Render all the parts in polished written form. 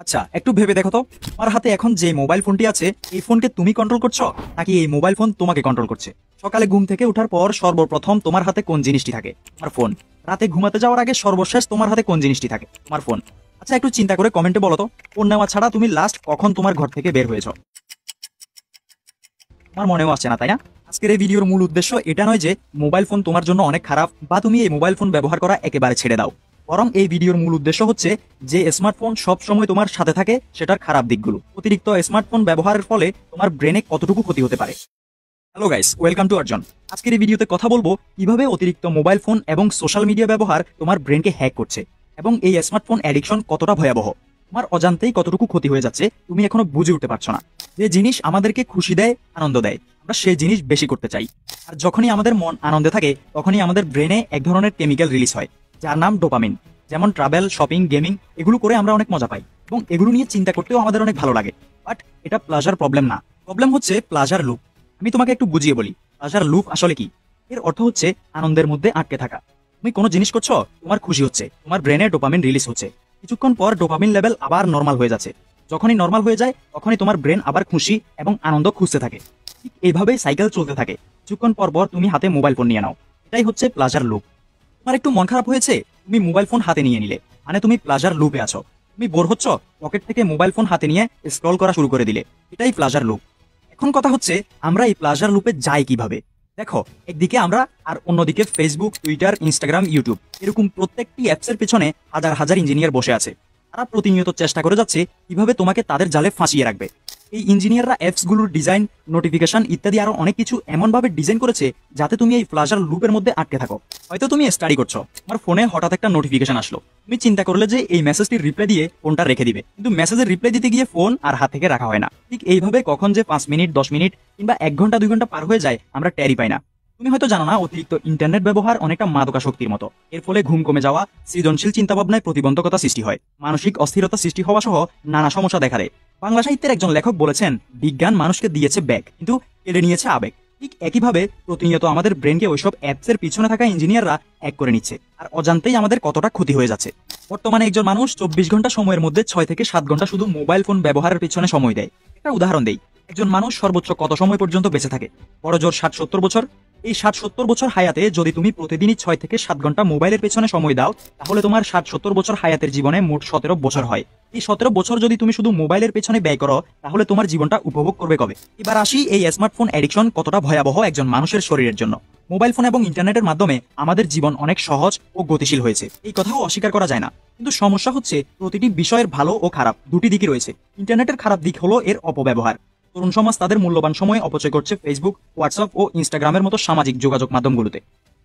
আচ্ছা, একটু ভেবে দেখো তো, তোমার হাতে এখন যে মোবাইল ফোনটি আছে, এই ফোনকে তুমি কন্ট্রোল করছো নাকি এই মোবাইল ফোন তোমাকে কন্ট্রোল করছে? সকালে ঘুম থেকে ওঠার পর সর্বপ্রথম তোমার হাতে কোন জিনিসটি থাকে? তোমার ফোন। রাতে ঘুমাতে যাওয়ার আগে সর্বশেষ তোমার হাতে কোন জিনিসটি থাকে? তোমার ফোন। আচ্ছা, একটু চিন্তা করে কমেন্টে বলো তো, ফোন নেওয়া ছাড়া তুমি লাস্ট কখন তোমার ঘর থেকে বের হয়েছো? আমার মনেও আসছে না, তাই না? আজকের এই ভিডিওর মূল উদ্দেশ্য এটা নয় যে মোবাইল ফোন তোমার জন্য অনেক খারাপ বা তুমি এই মোবাইল ফোন ব্যবহার করা একেবারে ছেড়ে দাও। বরং এই ভিডিওর মূল উদ্দেশ্য হচ্ছে যে স্মার্টফোন সব সময় তোমার সাথে থাকে সেটার খারাপ দিকগুলো, অতিরিক্ত স্মার্টফোন ব্যবহারের ফলে তোমার ব্রেনে কতটুকু ক্ষতি হতে পারে। হ্যালো গাইস, ওয়েলকাম টু অর্জন। আজকের এই ভিডিওতে কথা বলবো কিভাবে অতিরিক্ত মোবাইল ফোন এবং সোশ্যাল মিডিয়া ব্যবহার তোমার ব্রেনকে হ্যাক করছে এবং এই স্মার্টফোন অ্যাডিকশন কতটা ভয়াবহ, তোমার অজান্তেই কতটুকু ক্ষতি হয়ে যাচ্ছে তুমি এখনো বুঝে উঠতে পারছো না। যে জিনিস আমাদেরকে খুশি দেয়, আনন্দ দেয়, আমরা সেই জিনিস বেশি করতে চাই। আর যখনই আমাদের মন আনন্দে থাকে তখনই আমাদের ব্রেনে এক ধরনের কেমিক্যাল রিলিজ হয় যার নাম ডোপামিন। যেমন ট্রাভেল, শপিং, গেমিং এগুলো করে আমরা অনেক মজা পাই এবং এগুলো নিয়ে চিন্তা করতেও আমাদের অনেক ভালো লাগে। বাট এটা প্লাজার প্রবলেম না, প্রবলেম হচ্ছে প্লাজার লুপ। আমি তোমাকে একটু বুঝিয়ে বলি প্লাজার লুপ আসলে কি। এর অর্থ হচ্ছে আনন্দের মধ্যে আটকে থাকা। তুমি কোনো জিনিস করছো, তোমার খুশি হচ্ছে, তোমার ব্রেনে ডোপামিন রিলিজ হচ্ছে, কিছুক্ষণ পর ডোপামিন লেভেল আবার নর্মাল হয়ে যাচ্ছে। যখনই নর্মাল হয়ে যায় তখনই তোমার ব্রেন আবার খুশি এবং আনন্দ খুঁজতে থাকে। ঠিক এইভাবেই সাইকেল চলতে থাকে। কিছুক্ষণ পর পর তুমি হাতে মোবাইল ফোন নিয়ে নাও, এটাই হচ্ছে প্লাজার লুপ। তোমার একটু মন খারাপ হয়েছে, তুমি মোবাইল ফোন হাতে নিয়ে নিলে, মানে তুমি প্লাজার লুপে আছো। তুমি বোর হচ্ছ, পকেট থেকে মোবাইল ফোন হাতে নিয়ে স্ক্রল করা শুরু করে দিলে, এটাই প্লাজার লুপ। এখন কথা হচ্ছে আমরা এই প্লাজার লুপে যাই কিভাবে? দেখো, একদিকে আমরা আর অন্যদিকে ফেসবুক, টুইটার, ইনস্টাগ্রাম, ইউটিউব এরকম প্রত্যেকটি অ্যাপসের পেছনে হাজার হাজার ইঞ্জিনিয়ার বসে আছে। তারা প্রতিনিয়ত চেষ্টা করে যাচ্ছে কিভাবে তোমাকে তাদের জালে ফাঁসিয়ে রাখবে। এই ইঞ্জিনিয়াররা অ্যাপসগুলোর ডিজাইন, নোটিফিকেশন ইত্যাদি আরো অনেক কিছু এমনভাবে ডিজাইন করেছে যাতে তুমি এই প্লাজার লুপের মধ্যে আটকে থাকো। হয়তো তুমি স্টাডি করছো, তোমার ফোনে হঠাৎ একটা নোটিফিকেশন আসলো, তুমি চিন্তা করলে যে এই মেসেজটির রিপ্লাই দিয়ে ফোনটা রেখে দিবে, কিন্তু মেসেজের রিপ্লাই দিতে গিয়ে ফোন আর হাত থেকে রাখা হয় না। ঠিক এইভাবে কখন যে 5 মিনিট, 10 মিনিট কিংবা 1 ঘন্টা 2 ঘন্টা পার হয়ে যায় আমরা টেরই পাই না। তুমি হয়তো জানো না, অতিরিক্ত ইন্টারনেট ব্যবহার অনেকটা মাদকাসক্তির মতো। এর ফলে ঘুম কমে যাওয়া, সৃজনশীল চিন্তাভাবনায় প্রতিবন্ধকতা সৃষ্টি হয়, মানসিক অস্থিরতা সৃষ্টি হওয়া সহ নানা সমস্যা দেখা দেয়। বাংলা সাহিত্যের একজন লেখক বলেছেন, বিজ্ঞান মানুষকে দিয়েছে ব্যাগ কিন্তু কেড়ে নিয়েছে আবেগ। ঠিক একইভাবে প্রতিনিয়ত আমাদের ব্রেনকে ওইসব অ্যাপসের পিছনে থাকা ইঞ্জিনিয়াররা হ্যাক করে নিচ্ছে, আর অজান্তেই আমাদের কতটা ক্ষতি হয়ে যাচ্ছে। বর্তমানে একজন মানুষ 24 ঘন্টা সময়ের মধ্যে 6 থেকে 7 ঘন্টা শুধু মোবাইল ফোন ব্যবহারের পিছনে সময় দেয়। একটা উদাহরণ দেই, একজন মানুষ সর্বোচ্চ কত সময় পর্যন্ত বেঁচে থাকে? বড় জোর 60-70 বছর। এই 60-70 বছর হায়াতে যদি তুমি প্রতিদিনই 6 থেকে 7 ঘন্টা মোবাইলের পেছনে সময় দাও, তাহলে তোমার 60-70 বছর হায়াতের জীবনে মোট 17 বছর হয়। এই 17 বছর যদি তুমি শুধু মোবাইলের পেছনে ব্যয় করো, তাহলে তোমার জীবনটা উপভোগ করবে কবে? এবার আসি এই স্মার্টফোন অ্যাডিকশন কতটা ভয়াবহ একজন মানুষের শরীরের জন্য। মোবাইল ফোন এবং ইন্টারনেটের মাধ্যমে আমাদের জীবন অনেক সহজ ও গতিশীল হয়েছে, এই কথাও অস্বীকার করা যায় না। কিন্তু সমস্যা হচ্ছে প্রতিটি বিষয়ের ভালো ও খারাপ দুটি দিকই রয়েছে। ইন্টারনেটের খারাপ দিক হলো এর অপব্যবহার। তরুণ সমাজ তাদের মূল্যবান সময় অপচয় করছে ফেসবুক, হোয়াটসঅ্যাপ ও ইনস্টাগ্রামের মতো সামাজিক যোগাযোগ মাধ্যমগুলোতে।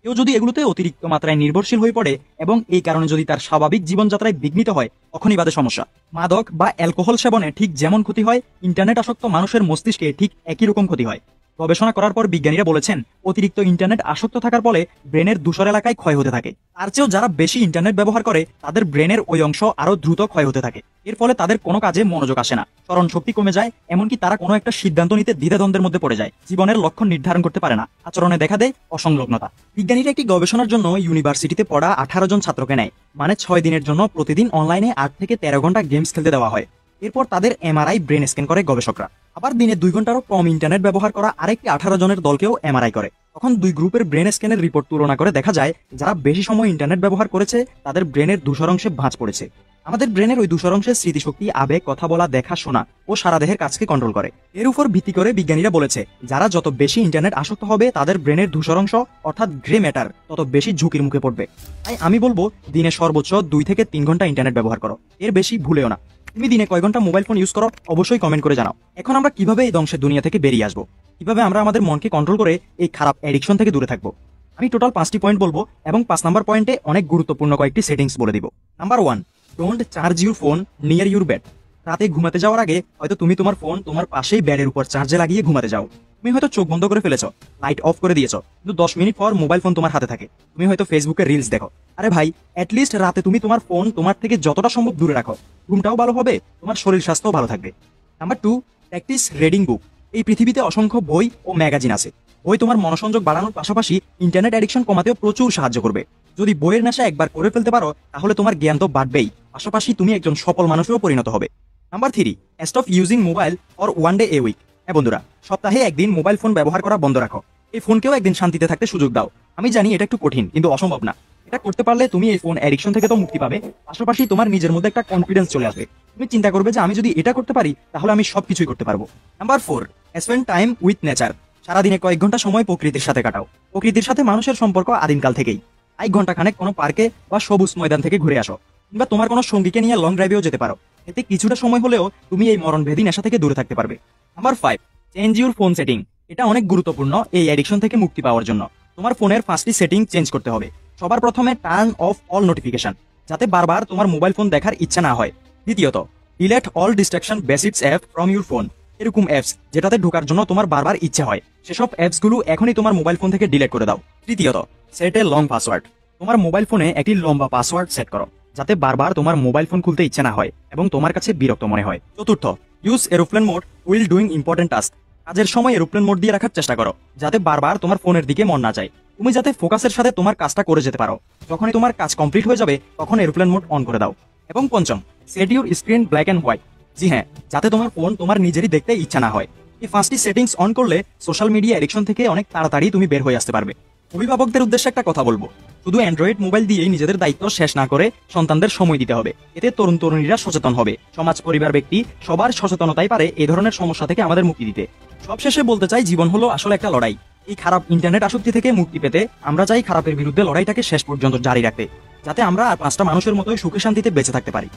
কেউ যদি এগুলোতে অতিরিক্ত মাত্রায় নির্ভরশীল হয়ে পড়ে এবং এই কারণে যদি তার স্বাভাবিক জীবনযাত্রায় বিঘ্নিত হয়, তখনই বাদে সমস্যা। মাদক বা অ্যালকোহল সেবনে ঠিক যেমন ক্ষতি হয়, ইন্টারনেট আসক্ত মানুষের মস্তিষ্কে ঠিক একই রকম ক্ষতি হয়। গবেষণা করার পর বিজ্ঞানীরা বলেছেন, অতিরিক্ত ইন্টারনেট আসক্ত থাকার ফলে ব্রেনের ধূসর এলাকায় ক্ষয় হতে থাকে। তার চেয়েও যারা বেশি ইন্টারনেট ব্যবহার করে তাদের ব্রেনের ওই অংশ আরো দ্রুত ক্ষয় হতে থাকে। এর ফলে তাদের কোনো কাজে মনোযোগ আসে না, স্মরণ শক্তি কমে যায়, এমনকি তারা কোনো একটা সিদ্ধান্ত নিতে দ্বিধাদ্বন্দ্বের মধ্যে পড়ে যায়, জীবনের লক্ষ্য নির্ধারণ করতে পারে না, আচরণে দেখা দেয় অসংলগ্নতা। বিজ্ঞানীরা একটি গবেষণার জন্য ইউনিভার্সিটিতে পড়া 18 জন ছাত্রকে নেয়, মানে 6 দিনের জন্য প্রতিদিন অনলাইনে 8 থেকে 13 ঘন্টা গেমস খেলতে দেওয়া হয়। এরপর তাদের এমআরআই ব্রেন স্ক্যান করে গবেষকরা। আবার দিনে 2 ঘন্টারও কম ইন্টারনেট ব্যবহার করা আরেকটি 18 জনের দলকেও এমআরআই করে। তখন দুই গ্রুপের ব্রেন স্ক্যানের রিপোর্ট তুলনা করে দেখা যায়, যারা বেশি সময় ইন্টারনেট ব্যবহার করেছে তাদের ব্রেনের ধূসর অংশে ভাঁজ পড়েছে। আমাদের ব্রেনের ওই ধূসর অংশের স্মৃতিশক্তি, আবেগ, কথা বলা, দেখা, শোনা ও সারা দেহের কাজকে কন্ট্রোল করে। এর উপর ভিত্তি করে বিজ্ঞানীরা বলেছে, যারা যত বেশি ইন্টারনেট আসক্ত হবে তাদের ব্রেনের ধূসর অংশ অর্থাৎ গ্রে ম্যাটার তত বেশি ঝুঁকির মুখে পড়বে। তাই আমি বলবো, দিনে সর্বোচ্চ 2 থেকে 3 ঘন্টা ইন্টারনেট ব্যবহার করো, এর বেশি ভুলেও না। তুমি দিনে কয় ঘন্টা মোবাইল ফোন ইউজ করো অবশ্যই কমেন্ট করে জানাও। এখন আমরা কিভাবে এই ধ্বংসের দুনিয়া থেকে বেরিয়ে আসবো, কিভাবে আমরা আমাদের মনকে কন্ট্রোল করে এই খারাপ অ্যাডিকশন থেকে দূরে থাকবো, আমি টোটাল 5টি পয়েন্ট বলবো এবং 5 নাম্বার পয়েন্টে অনেক গুরুত্বপূর্ণ কয়েকটি সেটিংস বলে দিব। Number 1, don't charge your phone near your bed. রাতে ঘুমাতে যাওয়ার আগে হয়তো তুমি তোমার ফোন তোমার পাশেই বেডের উপর চার্জে লাগিয়ে ঘুমাতে যাও। তুমি হয়তো চোখ বন্ধ করে ফেলেছো, লাইট অফ করে দিয়েছো, কিন্তু 10 মিনিট পর মোবাইল ফোন তোমার হাতে থাকে। তুমি হয়তো ফেসবুকে রিলস দেখো। আরে ভাই, অ্যাটলিস্ট রাতে তুমি তোমার ফোন তোমার থেকে যতটা সম্ভব দূরে রাখো, ঘুমটাও ভালো হবে, তোমার শরীর স্বাস্থ্যও ভালো থাকবে। Number 2, practice reading book. এই পৃথিবীতে অসংখ্য বই ও ম্যাগাজিন আছে। বই তোমার মনোসংযোগ বাড়ানোর পাশাপাশি ইন্টারনেট অ্যাডিকশন কমাতেও প্রচুর সাহায্য করবে। যদি বইয়ের নেশা একবার করে ফেলতে পারো তাহলে তোমার জ্ঞান তো বাড়বেই, পাশাপাশি তুমি একজন সফল মানুষেও পরিণত হবে। Number 3, stop using mobile for one day a week. হ্যাঁ বন্ধুরা, সপ্তাহে একদিন মোবাইল ফোন ব্যবহার করা বন্ধ রাখো। এই ফোনকেও একদিন শান্তিতে থাকতে সুযোগ দাও। আমি জানি এটা একটু কঠিন, কিন্তু অসম্ভব না। এটা করতে পারলে তুমি এই ফোন অ্যাডিকশন থেকে তো মুক্তি পাবে, পাশাপাশি তোমার নিজের মধ্যে একটা কনফিডেন্স চলে আসবে। তুমি চিন্তা করবে যে আমি যদি এটা করতে পারি তাহলে আমি সবকিছুই করতে পারবো। Number 4, spend time with nature. সারাদিনে কয়েক ঘন্টা সময় প্রকৃতির সাথে কাটাও। প্রকৃতির সাথে মানুষের সম্পর্ক আদিমকাল থেকেই। 1 ঘন্টা খানেক কোনো পার্কে বা সবুজ ময়দান থেকে ঘুরে আসো, কিংবা তোমার কোনো সঙ্গীকে নিয়ে লং ড্রাইভেও যেতে পারো। এতে কিছুটা সময় হলেও তুমি এই মরণভেদী নেশা থেকে দূরে থাকতে পারবে। Number 5, change your phone setting. এটা অনেক গুরুত্বপূর্ণ এই অ্যাডিকশন থেকে মুক্তি পাওয়ার জন্য। তোমার ফোনের 5টি সেটিং চেঞ্জ করতে হবে। সবার প্রথমে টার্ন অফ অল নোটিফিকেশন, যাতে বারবার তোমার মোবাইল ফোন দেখার ইচ্ছা না হয়। দ্বিতীয়ত, delete all distraction besides app from your phone. এরকম অ্যাপস যেটাতে ঢোকার জন্য তোমার বারবার ইচ্ছে হয়, সেসব অ্যাপসগুলো এখনই তোমার মোবাইল ফোন থেকে ডিলিট করে দাও। তৃতীয়ত, সেট এ লং পাসওয়ার্ড। তোমার মোবাইল ফোনে একটি লম্বা পাসওয়ার্ড সেট করো, যাতে বারবার তোমার মোবাইল ফোন খুলতে ইচ্ছে না হয় এবং তোমার কাছে বিরক্ত মনে হয়। চতুর্থ, use aeroplane mode will doing important task. কাজের সময় এরোপ্লেন মোড দিয়ে রাখার চেষ্টা করো, যাতে বারবার তোমার ফোনের দিকে মন না যায়। তুমি যাতে ফোকাসের সাথে তোমার কাজটা করে যেতে পারো। যখনই তোমার কাজ কমপ্লিট হয়ে যাবে তখন এরোপ্লেন মোড অন করে দাও। এবং পঞ্চম, set your screen black and white. জি হ্যাঁ, যাতে তোমার ফোন তোমার নিজেরই দেখতে ইচ্ছা না হয়। এই 5টি সেটিংস অন করলে সোশ্যাল মিডিয়া অ্যাডিকশন থেকে অনেক তাড়াতাড়ি তুমি বের হয়ে আসতে পারবে। অভিভাবকদের উদ্দেশ্যে একটা কথা বলবো, শুধু অ্যান্ড্রয়েড মোবাইল দিয়েই নিজেদের দায়িত্ব শেষ না করে সন্তানদের সময় দিতে হবে। এতে তরুণ তরুণীরা সচেতন হবে, সমাজ, পরিবার, ব্যক্তি সবার সচেতনতাই পারে এই ধরনের সমস্যা থেকে আমাদের মুক্তি দিতে। সবশেষে বলতে চাই, জীবন হলো আসলে একটা লড়াই। এই খারাপ ইন্টারনেট আসক্তি থেকে মুক্তি পেতে আমরা চাই খারাপের বিরুদ্ধে লড়াইটাকে শেষ পর্যন্ত জারি রাখতে, যাতে আমরা আর 5টা মানুষের মতোই সুখে শান্তিতে বেঁচে থাকতে পারি।